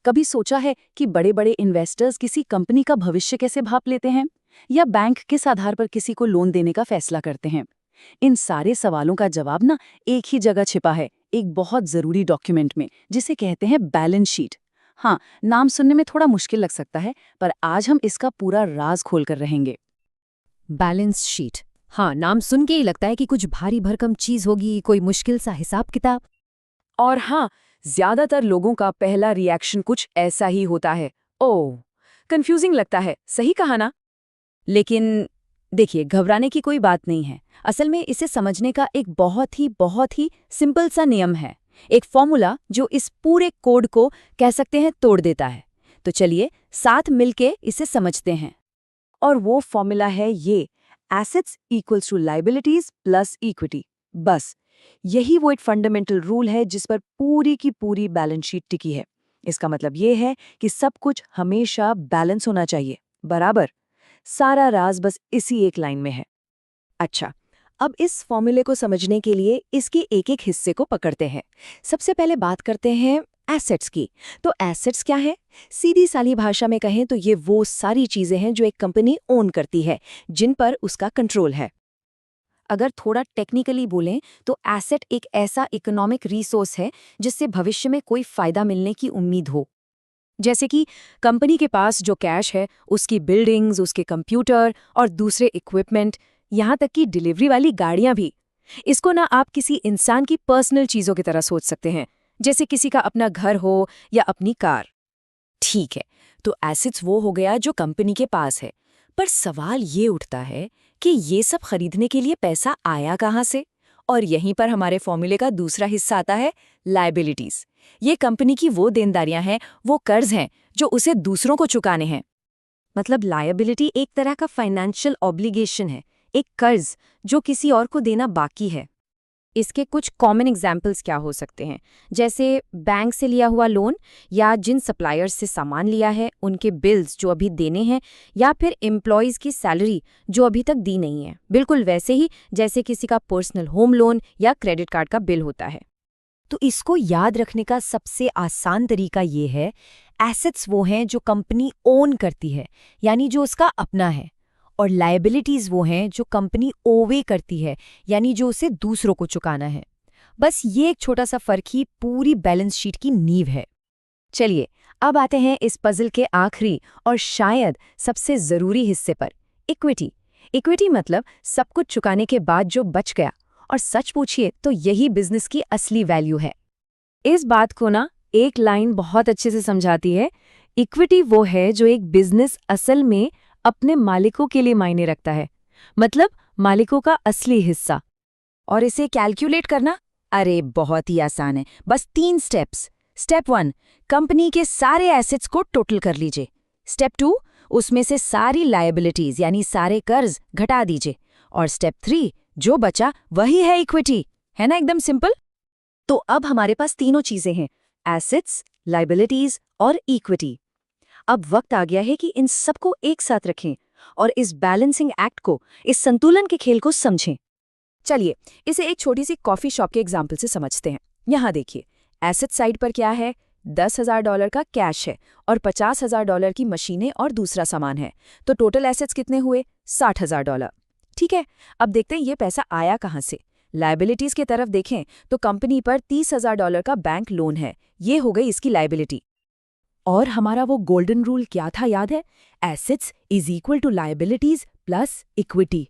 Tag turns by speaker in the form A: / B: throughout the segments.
A: कभी सोचा है कि बड़े बड़े इन्वेस्टर्स किसी कंपनी का भविष्य कैसे भाप लेते हैं, या बैंक किस आधार पर किसी को लोन देने का फैसला करते हैं? इन सारे सवालों का जवाब ना एक ही जगह छिपा है, एक बहुत जरूरी डॉक्यूमेंट में, जिसे कहते हैं बैलेंस शीट। हाँ, नाम सुनने में थोड़ा मुश्किल लग सकता है, पर आज हम इसका पूरा राज खोल कर रहेंगे।
B: Balance sheet. हाँ, नाम सुन के ही लगता है कि कुछ भारी भरकम चीज होगी, कोई मुश्किल सा हिसाब किताब।
A: और हाँ, ज्यादातर लोगों का पहला रिएक्शन कुछ ऐसा ही होता है, ओह, कंफ्यूजिंग लगता है, सही कहा ना? लेकिन देखिए, घबराने की कोई बात नहीं है। असल में इसे समझने का एक बहुत ही सिंपल सा नियम है, एक फॉर्मूला जो इस पूरे कोड को कह सकते हैं तोड़ देता है। तो चलिए साथ मिलके इसे समझते हैं। और वो फॉर्मूला है ये, assets equals to liabilities plus equity. बस यही वो एक फंडामेंटल रूल है जिस पर पूरी की पूरी बैलेंस शीट टिकी है। इसका मतलब ये है कि सब कुछ हमेशा बैलेंस होना चाहिए, बराबर। सारा राज बस इसी एक लाइन में है। अच्छा, अब इस फॉर्मूले को समझने के लिए इसके एक एक हिस्से को पकड़ते हैं। सबसे पहले बात करते हैं एसेट्स की। तो एसेट्स क्या है? सीधी साली भाषा में कहें तो ये वो सारी चीजें हैं जो एक कंपनी ओन करती है, जिन पर उसका कंट्रोल है। अगर थोड़ा टेक्निकली बोलें तो एसेट एक ऐसा इकोनॉमिक रिसोर्स है जिससे भविष्य में कोई फायदा मिलने की उम्मीद हो। जैसे कि कंपनी के पास जो कैश है, उसकी बिल्डिंग्स, उसके कंप्यूटर और दूसरे इक्विपमेंट, यहाँ तक कि डिलीवरी वाली गाड़ियाँ भी। इसको ना आप किसी इंसान की पर्सनल चीज़ों की तरह सोच सकते हैं, जैसे किसी का अपना घर हो या अपनी कार। ठीक है, तो एसेट्स वो हो गया जो कंपनी के पास है। पर सवाल ये उठता है कि ये सब खरीदने के लिए पैसा आया कहाँ से? और यहीं पर हमारे फॉर्मूले का दूसरा हिस्सा आता है, लायबिलिटीज। ये कंपनी की वो देनदारियां हैं, वो कर्ज हैं जो उसे दूसरों को चुकाने हैं। मतलब लायबिलिटी एक तरह का फाइनेंशियल ऑब्लिगेशन है, एक कर्ज जो किसी और को देना बाकी है। इसके कुछ कॉमन एग्जाम्पल्स क्या हो सकते हैं? जैसे बैंक से लिया हुआ लोन, या जिन सप्लायर्स से सामान लिया है उनके बिल्स जो अभी देने हैं, या फिर एम्प्लॉयज़ की सैलरी जो अभी तक दी नहीं है। बिल्कुल वैसे ही जैसे किसी का पर्सनल होम लोन या क्रेडिट कार्ड का बिल होता है। तो इसको याद रखने का सबसे आसान तरीका ये है, एसेट्स वो हैं जो कंपनी ओन करती है, यानी जो उसका अपना है, और लायबिलिटीज वो हैं जो कंपनी ओवे करती है, यानी जो उसे दूसरों को चुकाना है। बस ये एक छोटा सा फर्क ही पूरी बैलेंस शीट की नींव है। चलिए अब आते हैं इस पजल के आखिरी और शायद सबसे जरूरी हिस्से पर, इक्विटी। इक्विटी मतलब सब कुछ चुकाने के बाद जो बच गया। और सच पूछिए तो यही बिजनेस की असली वैल्यू है। इस बात को ना एक लाइन बहुत अच्छे से समझाती है। इक्विटी वो है जो एक बिजनेस असल में अपने मालिकों के लिए मायने रखता है, मतलब मालिकों का असली हिस्सा। और इसे कैलकुलेट करना, अरे बहुत ही आसान है, बस 3 स्टेप्स। स्टेप 1, कंपनी के सारे एसेट्स को टोटल कर लीजिए। स्टेप 2, उसमें से सारी लायबिलिटीज यानी सारे कर्ज घटा दीजिए। और स्टेप 3, जो बचा वही है इक्विटी। है ना, एकदम सिंपल। तो अब हमारे पास तीनों चीजें हैं, एसेट्स, लायबिलिटीज और इक्विटी। अब वक्त आ गया है कि इन सबको एक साथ रखें और इस बैलेंसिंग एक्ट को, इस संतुलन के खेल को समझें। चलिए इसे एक छोटी सी कॉफी शॉप के एग्जाम्पल से समझते हैं। यहाँ देखिए, एसेट साइड पर क्या है? $10,000 का कैश है और $50,000 की मशीनें और दूसरा सामान है। तो टोटल एसेट्स कितने हुए? $60,000। ठीक है, अब देखते हैं ये पैसा आया कहाँ से। लायबिलिटीज की तरफ देखें तो कंपनी पर $30,000 का बैंक लोन है, ये हो गई इसकी लायबिलिटी। और हमारा वो गोल्डन रूल क्या था, याद है? Assets is equal to liabilities plus equity.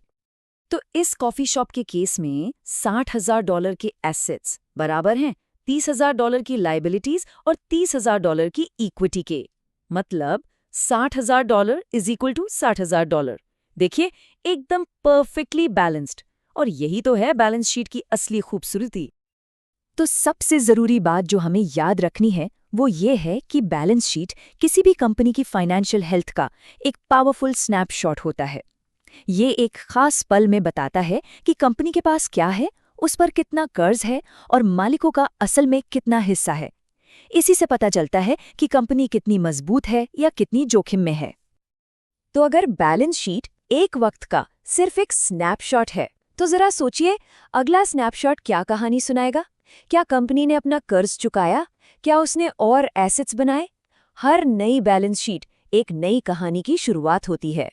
A: तो इस कॉफी शॉप के केस में $60,000 के एसेट्स बराबर हैं $30,000 की लायबिलिटीज और $30,000 की इक्विटी के। मतलब $60,000 इज इक्वल टू $60,000। देखिए, एकदम परफेक्टली बैलेंस्ड। और यही तो है बैलेंस शीट की असली खूबसूरती। तो सबसे जरूरी बात जो हमें याद रखनी है वो ये है कि बैलेंस शीट किसी भी कंपनी की फाइनेंशियल हेल्थ का एक पावरफुल स्नैपशॉट होता है। ये एक खास पल में बताता है कि कंपनी के पास क्या है, उस पर कितना कर्ज है और मालिकों का असल में कितना हिस्सा है। इसी से पता चलता है कि कंपनी कितनी मजबूत है या कितनी जोखिम में है। तो अगर बैलेंस शीट एक वक्त का सिर्फ एक स्नैपशॉट है, तो जरा सोचिए अगला स्नैपशॉट क्या कहानी सुनाएगा। क्या कंपनी ने अपना कर्ज चुकाया? क्या उसने और एसेट्स बनाए? हर नई बैलेंस शीट एक नई कहानी की शुरुआत होती है।